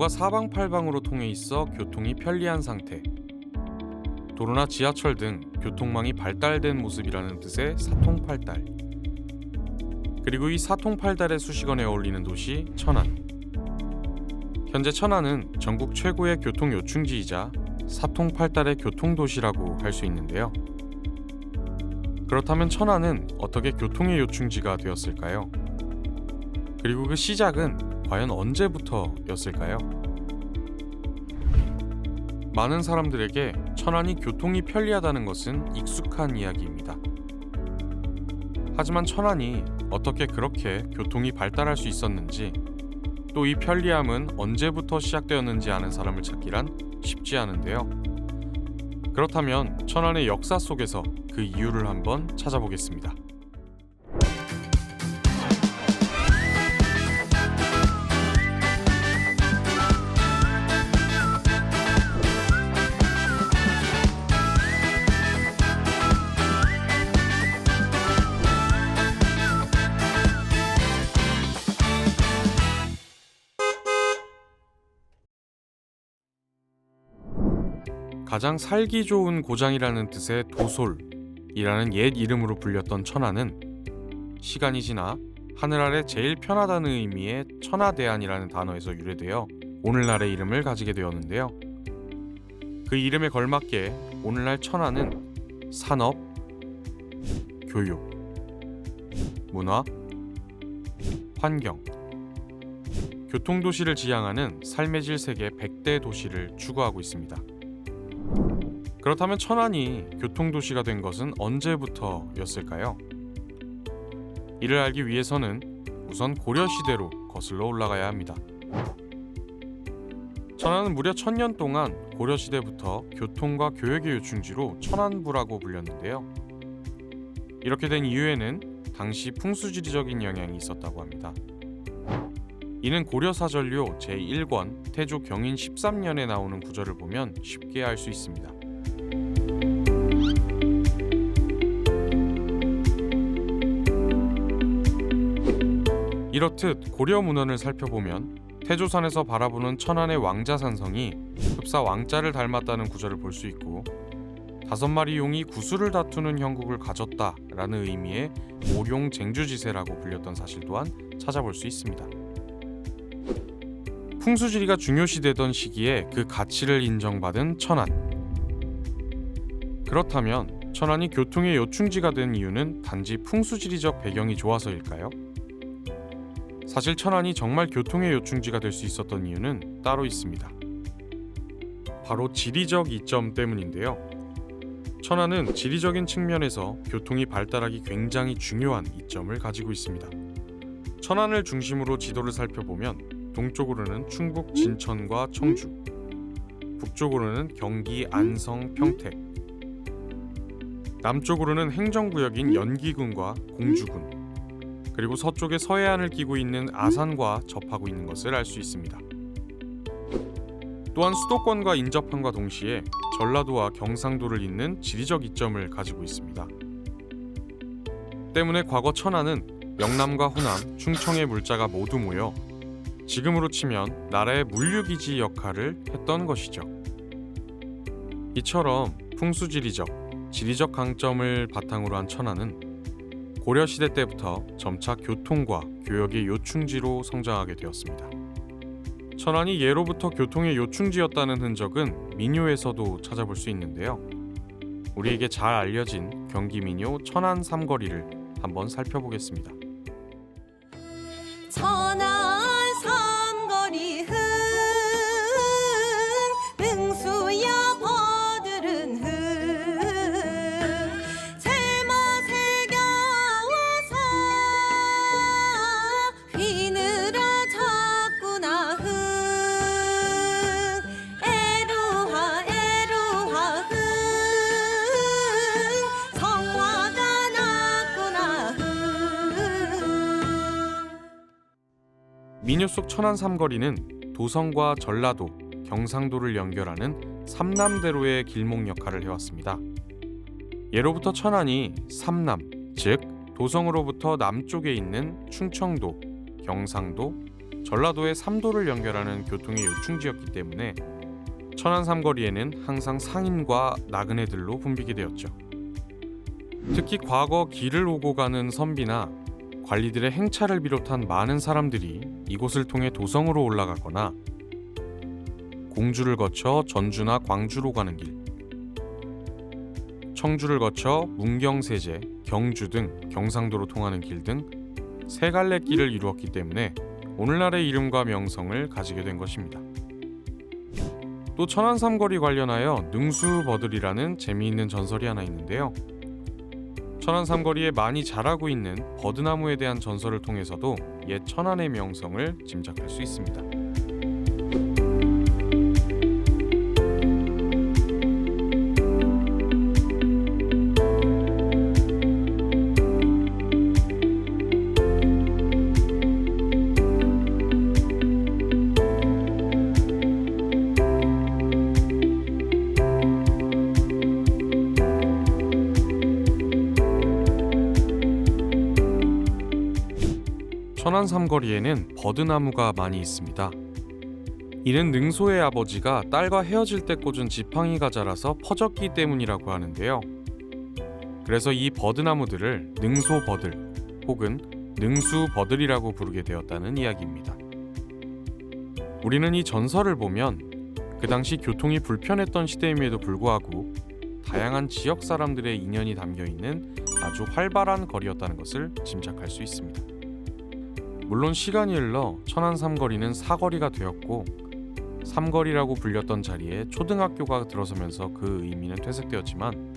도로가 사방팔방으로 통해 있어 교통이 편리한 상태. 도로나 지하철 등 교통망이 발달된 모습이라는 뜻의 사통팔달. 그리고 이 사통팔달의 수식어에 어울리는 도시 천안. 현재 천안은 전국 최고의 교통 요충지이자 사통팔달의 교통도시라고 할 수 있는데요. 그렇다면 천안은 어떻게 교통의 요충지가 되었을까요? 그리고 그 시작은 과연 언제부터였을까요? 많은 사람들에게 천안이 교통이 편리하다는 것은 익숙한 이야기입니다. 하지만 천안이 어떻게 그렇게 교통이 발달할 수 있었는지, 또 이 편리함은 언제부터 시작되었는지 아는 사람을 찾기란 쉽지 않은데요. 그렇다면 천안의 역사 속에서 그 이유를 한번 찾아보겠습니다. 가장 살기 좋은 고장이라는 뜻의 도솔이라는 옛 이름으로 불렸던 천안은 시간이 지나 하늘 아래 제일 편하다는 의미의 천하대안이라는 단어에서 유래되어 오늘날의 이름을 가지게 되었는데요. 그 이름에 걸맞게 오늘날 천안은 산업, 교육, 문화, 환경, 교통도시를 지향하는 삶의 질 세계 100대 도시를 추구하고 있습니다. 그렇다면 천안이 교통도시가 된 것은 언제부터였을까요? 이를 알기 위해서는 우선 고려시대로 거슬러 올라가야 합니다. 천안은 무려 1000년 동안 고려시대부터 교통과 교역의 요충지로 천안부라고 불렸는데요. 이렇게 된 이유에는 당시 풍수지리적인 영향이 있었다고 합니다. 이는 고려사전료 제1권 태조 경인 13년에 나오는 구절을 보면 쉽게 알 수 있습니다. 이렇듯 고려 문헌을 살펴보면 태조산에서 바라보는 천안의 왕자산성이 흡사 왕자를 닮았다는 구절을 볼 수 있고, 5마리 용이 구슬을 다투는 형국을 가졌다라는 의미의 오룡쟁주지세라고 불렸던 사실 또한 찾아볼 수 있습니다. 풍수지리가 중요시되던 시기에 그 가치를 인정받은 천안. 그렇다면 천안이 교통의 요충지가 된 이유는 단지 풍수지리적 배경이 좋아서일까요? 사실 천안이 정말 교통의 요충지가 될 수 있었던 이유는 따로 있습니다. 바로 지리적 이점 때문인데요. 천안은 지리적인 측면에서 교통이 발달하기 굉장히 중요한 이점을 가지고 있습니다. 천안을 중심으로 지도를 살펴보면 동쪽으로는 충북 진천과 청주, 북쪽으로는 경기 안성, 평택, 남쪽으로는 행정구역인 연기군과 공주군, 그리고 서쪽에 서해안을 끼고 있는 아산과 접하고 있는 것을 알 수 있습니다. 또한 수도권과 인접함과 동시에 전라도와 경상도를 잇는 지리적 이점을 가지고 있습니다. 때문에 과거 천안은 영남과 호남, 충청의 물자가 모두 모여 지금으로 치면 나라의 물류기지 역할을 했던 것이죠. 이처럼 풍수지리적, 지리적 강점을 바탕으로 한 천안은 고려시대 때부터 점차 교통과 교역의 요충지로 성장하게 되었습니다. 천안이 예로부터 교통의 요충지였다는 흔적은 민요에서도 찾아볼 수 있는데요. 우리에게 잘 알려진 경기 민요 천안 삼거리를 한번 살펴보겠습니다. 천안 삼거리 흥 능수야 버들은 흥 세마 새겨서 휘느라 자꾸나 흥 애루하 애루하 흥 성화가 났구나 흥. 민요 속 천안 삼거리는 도성과 전라도, 경상도를 연결하는 삼남대로의 길목 역할을 해왔습니다. 예로부터 천안이 삼남, 즉 도성으로부터 남쪽에 있는 충청도, 경상도, 전라도의 삼도를 연결하는 교통의 요충지였기 때문에 천안 삼거리에는 항상 상인과 나그네들로 붐비게 되었죠. 특히 과거 길을 오고 가는 선비나 관리들의 행차를 비롯한 많은 사람들이 이곳을 통해 도성으로 올라가거나 공주를 거쳐 전주나 광주로 가는 길, 청주를 거쳐 문경, 세제, 경주 등 경상도로 통하는 길 등 세 갈래 길을 이루었기 때문에 오늘날의 이름과 명성을 가지게 된 것입니다. 또 천안 삼거리 관련하여 능수버들이라는 재미있는 전설이 하나 있는데요. 천안 삼거리에 많이 자라고 있는 버드나무에 대한 전설을 통해서도 옛 천안의 명성을 짐작할 수 있습니다. 천안 삼거리에는 버드나무가 많이 있습니다. 이는 능소의 아버지가 딸과 헤어질 때 꽂은 지팡이가 자라서 퍼졌기 때문이라고 하는데요. 그래서 이 버드나무들을 능소버들 혹은 능수버들이라고 부르게 되었다는 이야기입니다. 우리는 이 전설을 보면 그 당시 교통이 불편했던 시대임에도 불구하고 다양한 지역 사람들의 인연이 담겨있는 아주 활발한 거리였다는 것을 짐작할 수 있습니다. 물론 시간이 흘러 천안 삼거리는 사거리가 되었고 삼거리라고 불렸던 자리에 초등학교가 들어서면서 그 의미는 퇴색되었지만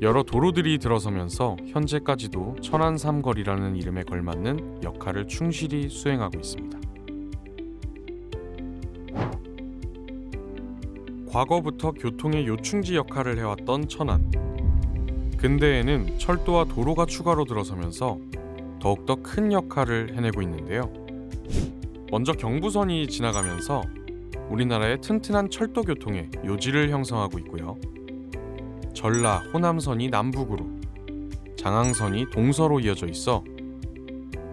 여러 도로들이 들어서면서 현재까지도 천안 삼거리라는 이름에 걸맞는 역할을 충실히 수행하고 있습니다. 과거부터 교통의 요충지 역할을 해왔던 천안. 근대에는 철도와 도로가 추가로 들어서면서 더욱더 큰 역할을 해내고 있는데요. 먼저 경부선이 지나가면서 우리나라의 튼튼한 철도 교통의 요지를 형성하고 있고요. 전라, 호남선이 남북으로, 장항선이 동서로 이어져 있어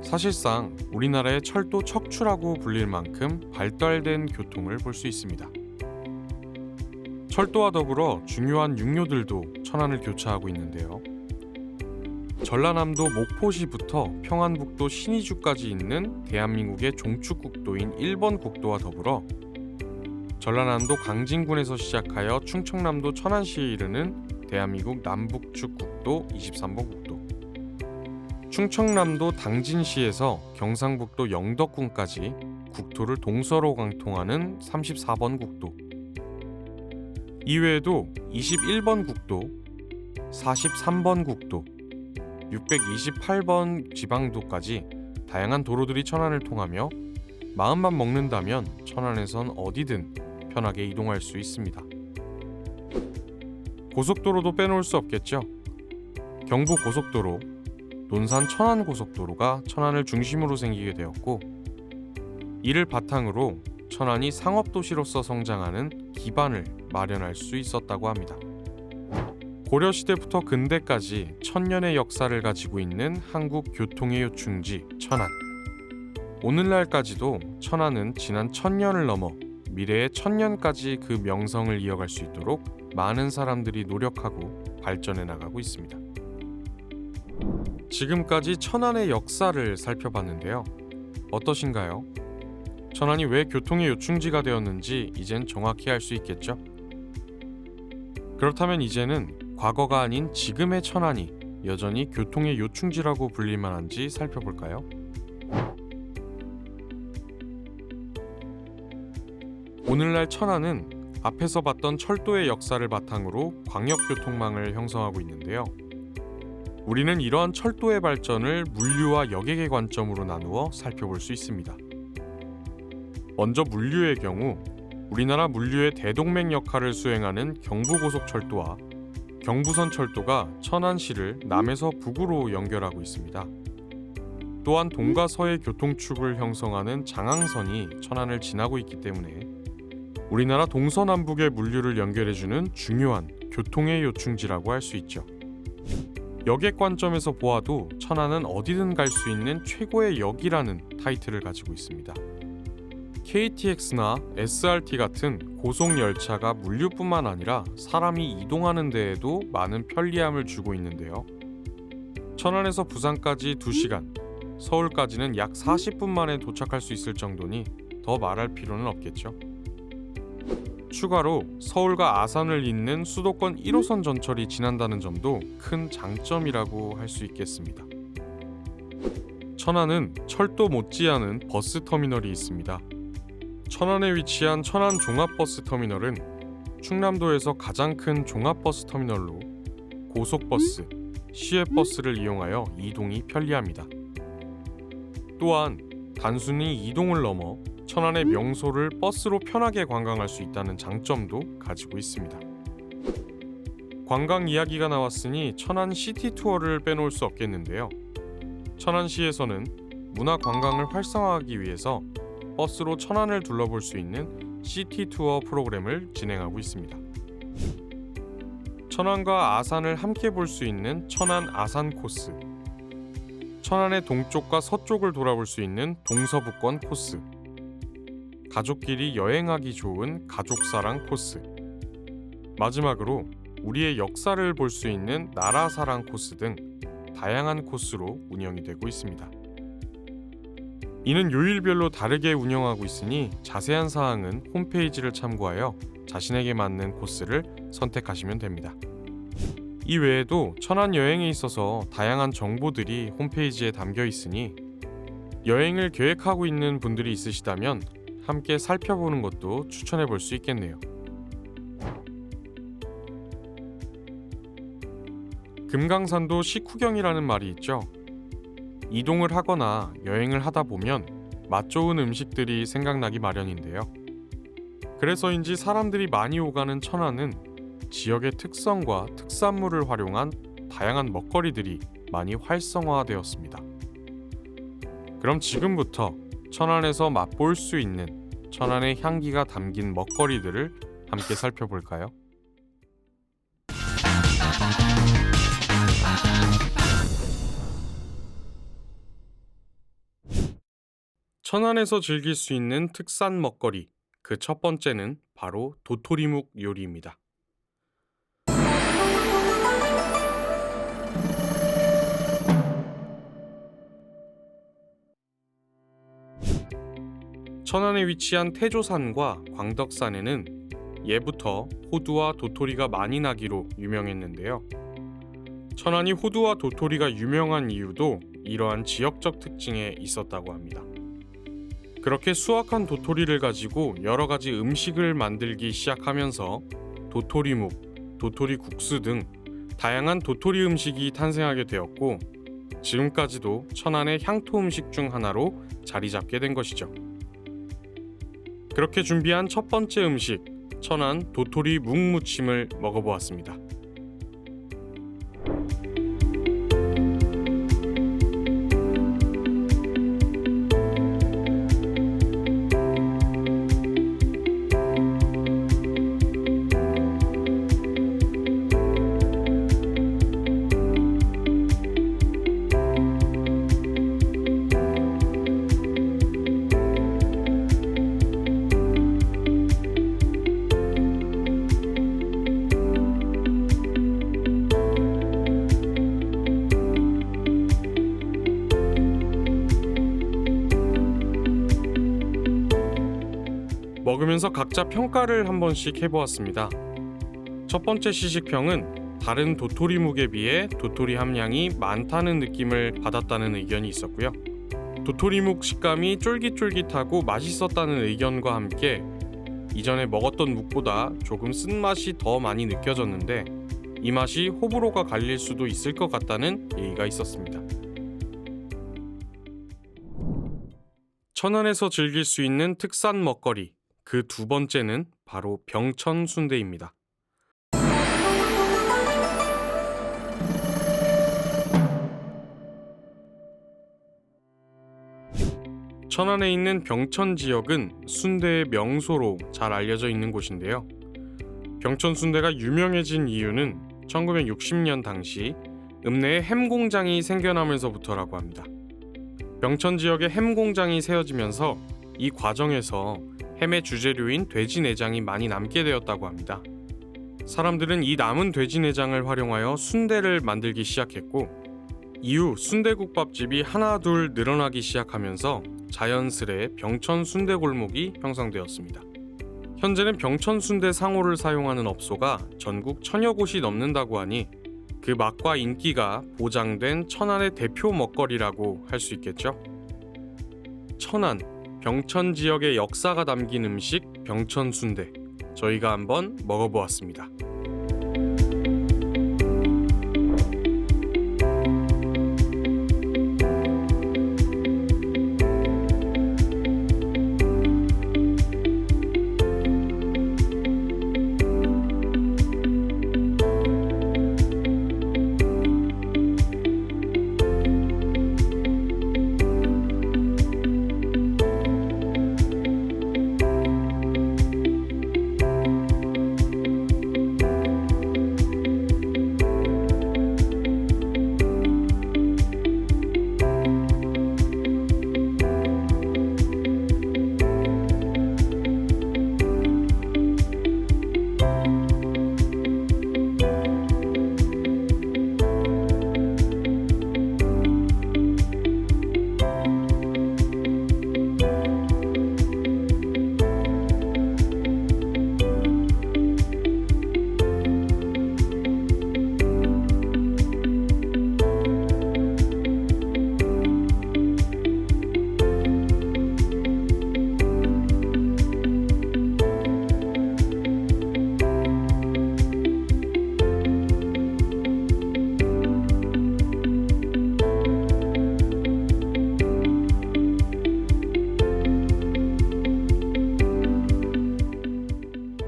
사실상 우리나라의 철도 척추라고 불릴 만큼 발달된 교통을 볼 수 있습니다. 철도와 더불어 중요한 육로들도 천안을 교차하고 있는데요. 전라남도 목포시부터 평안북도 신의주까지 있는 대한민국의 종축국도인 1번 국도와 더불어 전라남도 강진군에서 시작하여 충청남도 천안시에 이르는 대한민국 남북측 국도 23번 국도, 충청남도 당진시에서 경상북도 영덕군까지 국토를 동서로 관통하는 34번 국도, 이외에도 21번 국도, 43번 국도, 628번 지방도까지 다양한 도로들이 천안을 통하며 마음만 먹는다면 천안에선 어디든 편하게 이동할 수 있습니다. 고속도로도 빼놓을 수 없겠죠. 경부고속도로, 논산 천안고속도로가 천안을 중심으로 생기게 되었고 이를 바탕으로 천안이 상업도시로서 성장하는 기반을 마련할 수 있었다고 합니다. 고려시대부터 근대까지 천년의 역사를 가지고 있는 한국 교통의 요충지 천안. 오늘날까지도 천안은 지난 1000년을 넘어 미래의 1000년까지 그 명성을 이어갈 수 있도록 많은 사람들이 노력하고 발전해 나가고 있습니다. 지금까지 천안의 역사를 살펴봤는데요. 어떠신가요? 천안이 왜 교통의 요충지가 되었는지 이젠 정확히 알 수 있겠죠? 그렇다면 이제는 과거가 아닌 지금의 천안이 여전히 교통의 요충지라고 불릴 만한지 살펴볼까요? 오늘날 천안은 앞에서 봤던 철도의 역사를 바탕으로 광역교통망을 형성하고 있는데요. 우리는 이러한 철도의 발전을 물류와 여객의 관점으로 나누어 살펴볼 수 있습니다. 먼저 물류의 경우 우리나라 물류의 대동맥 역할을 수행하는 경부고속철도와 경부선철도가 천안시를 남에서 북으로 연결하고 있습니다. 또한 동과 서의 교통축을 형성하는 장항선이 천안을 지나고 있기 때문에 우리나라 동서남북의 물류를 연결해주는 중요한 교통의 요충지라고 할 수 있죠. 여객 관점에서 보아도 천안은 어디든 갈 수 있는 최고의 역이라는 타이틀을 가지고 있습니다. KTX나 SRT 같은 고속열차가 물류뿐만 아니라 사람이 이동하는 데에도 많은 편리함을 주고 있는데요. 천안에서 부산까지 2시간, 서울까지는 약 40분 만에 도착할 수 있을 정도니 더 말할 필요는 없겠죠. 추가로 서울과 아산을 잇는 수도권 1호선 전철이 지난다는 점도 큰 장점이라고 할 수 있겠습니다. 천안은 철도 못지않은 버스 터미널이 있습니다. 천안에 위치한 천안 종합버스 터미널은 충남도에서 가장 큰 종합버스 터미널로 고속버스, 시외버스를 이용하여 이동이 편리합니다. 또한 단순히 이동을 넘어 천안의 명소를 버스로 편하게 관광할 수 있다는 장점도 가지고 있습니다. 관광 이야기가 나왔으니 천안 시티 투어를 빼놓을 수 없겠는데요. 천안시에서는 문화 관광을 활성화하기 위해서 버스로 천안을 둘러볼 수 있는 시티 투어 프로그램을 진행하고 있습니다. 천안과 아산을 함께 볼 수 있는 천안 아산 코스, 천안의 동쪽과 서쪽을 돌아볼 수 있는 동서북권 코스, 가족끼리 여행하기 좋은 가족사랑 코스, 마지막으로 우리의 역사를 볼 수 있는 나라사랑 코스 등 다양한 코스로 운영이 되고 있습니다. 이는 요일별로 다르게 운영하고 있으니 자세한 사항은 홈페이지를 참고하여 자신에게 맞는 코스를 선택하시면 됩니다. 이 외에도 천안 여행에 있어서 다양한 정보들이 홈페이지에 담겨 있으니 여행을 계획하고 있는 분들이 있으시다면 함께 살펴보는 것도 추천해 볼 수 있겠네요. 금강산도 식후경이라는 말이 있죠. 이동을 하거나 여행을 하다 보면 맛 좋은 음식들이 생각나기 마련인데요. 그래서인지 사람들이 많이 오가는 천안은 지역의 특성과 특산물을 활용한 다양한 먹거리들이 많이 활성화되었습니다. 그럼 지금부터 천안에서 맛볼 수 있는 천안의 향기가 담긴 먹거리들을 함께 살펴볼까요? 천안에서 즐길 수 있는 특산 먹거리, 그 첫 번째는 바로 도토리묵 요리입니다. 천안에 위치한 태조산과 광덕산에는 예부터 호두와 도토리가 많이 나기로 유명했는데요. 천안이 호두와 도토리가 유명한 이유도 이러한 지역적 특징에 있었다고 합니다. 그렇게 수확한 도토리를 가지고 여러 가지 음식을 만들기 시작하면서 도토리묵, 도토리국수 등 다양한 도토리 음식이 탄생하게 되었고 지금까지도 천안의 향토 음식 중 하나로 자리 잡게 된 것이죠. 그렇게 준비한 첫 번째 음식, 천안 도토리 묵무침을 먹어보았습니다. 먹으면서 각자 평가를 한 번씩 해보았습니다. 첫 번째 시식평은 다른 도토리묵에 비해 도토리 함량이 많다는 느낌을 받았다는 의견이 있었고요. 도토리묵 식감이 쫄깃쫄깃하고 맛있었다는 의견과 함께 이전에 먹었던 묵보다 조금 쓴맛이 더 많이 느껴졌는데 이 맛이 호불호가 갈릴 수도 있을 것 같다는 얘기가 있었습니다. 천안에서 즐길 수 있는 특산 먹거리, 그 두 번째는 바로 병천 순대입니다. 천안에 있는 병천 지역은 순대의 명소로 잘 알려져 있는 곳인데요. 병천 순대가 유명해진 이유는 1960년 당시 읍내에 햄 공장이 생겨나면서부터라고 합니다. 병천 지역에 햄 공장이 세워지면서 이 과정에서 햄의 주재료인 돼지 내장이 많이 남게 되었다고 합니다. 사람들은 이 남은 돼지 내장을 활용하여 순대를 만들기 시작했고, 이후 순대국밥집이 하나 둘 늘어나기 시작하면서 자연스레 병천 순대골목이 형성되었습니다. 현재는 병천 순대 상호를 사용하는 업소가 전국 1000여 곳이 넘는다고 하니 그 맛과 인기가 보장된 천안의 대표 먹거리라고 할 수 있겠죠. 천안, 병천 지역의 역사가 담긴 음식 병천 순대, 저희가 한번 먹어보았습니다.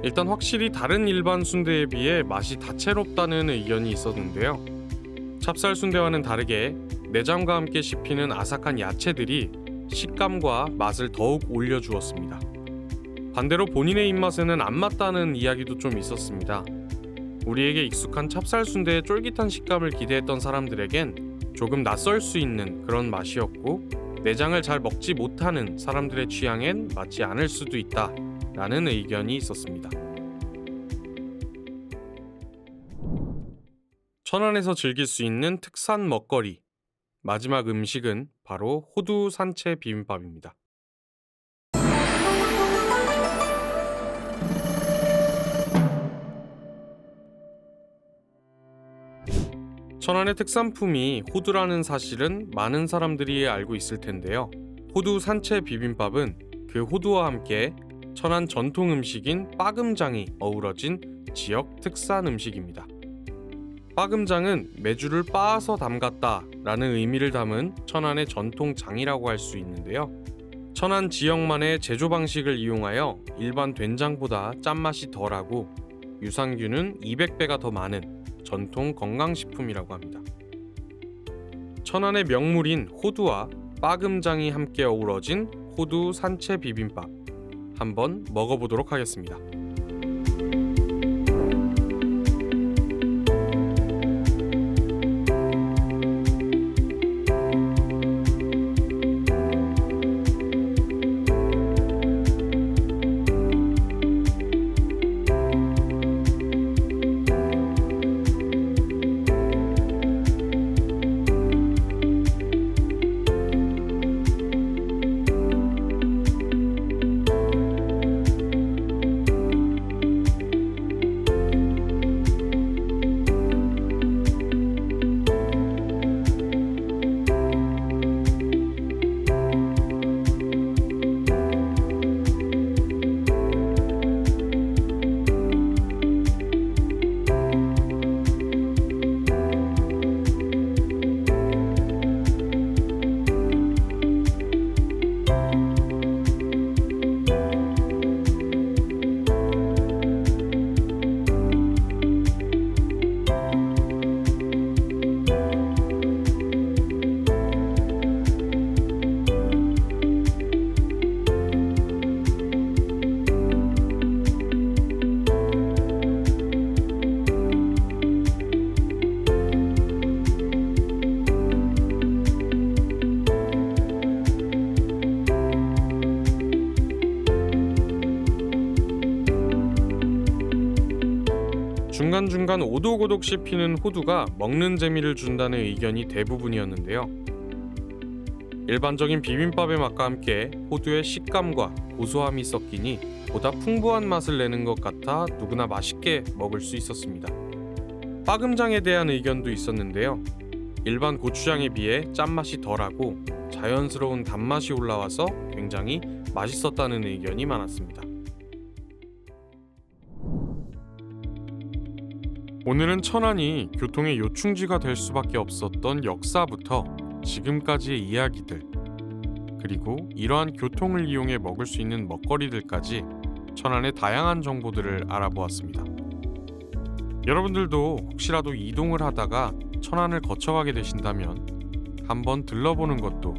일단 확실히 다른 일반 순대에 비해 맛이 다채롭다는 의견이 있었는데요. 찹쌀 순대와는 다르게 내장과 함께 씹히는 아삭한 야채들이 식감과 맛을 더욱 올려주었습니다. 반대로 본인의 입맛에는 안 맞다는 이야기도 좀 있었습니다. 우리에게 익숙한 찹쌀 순대의 쫄깃한 식감을 기대했던 사람들에겐 조금 낯설 수 있는 그런 맛이었고, 내장을 잘 먹지 못하는 사람들의 취향엔 맞지 않을 수도 있다 라는 의견이 있었습니다. 천안에서 즐길 수 있는 특산 먹거리, 마지막 음식은 바로 호두 산채 비빔밥입니다. 천안의 특산품이 호두라는 사실은 많은 사람들이 알고 있을 텐데요. 호두 산채 비빔밥은 그 호두와 함께 천안 전통 음식인 빠금장이 어우러진 지역 특산 음식입니다. 빠금장은 메주를 빻아서 담갔다 라는 의미를 담은 천안의 전통 장이라고 할 수 있는데요. 천안 지역만의 제조 방식을 이용하여 일반 된장보다 짠맛이 덜하고 유산균은 200배가 더 많은 전통 건강식품이라고 합니다. 천안의 명물인 호두와 빠금장이 함께 어우러진 호두 산채 비빔밥, 한번 먹어보도록 하겠습니다. 중간중간 오독오독 씹히는 호두가 먹는 재미를 준다는 의견이 대부분이었는데요. 일반적인 비빔밥의 맛과 함께 호두의 식감과 고소함이 섞이니 보다 풍부한 맛을 내는 것 같아 누구나 맛있게 먹을 수 있었습니다. 빠금장에 대한 의견도 있었는데요. 일반 고추장에 비해 짠맛이 덜하고 자연스러운 단맛이 올라와서 굉장히 맛있었다는 의견이 많았습니다. 오늘은 천안이 교통의 요충지가 될 수밖에 없었던 역사부터 지금까지의 이야기들, 그리고 이러한 교통을 이용해 먹을 수 있는 먹거리들까지 천안의 다양한 정보들을 알아보았습니다. 여러분들도 혹시라도 이동을 하다가 천안을 거쳐가게 되신다면 한번 들러보는 것도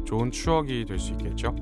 좋은 추억이 될 수 있겠죠?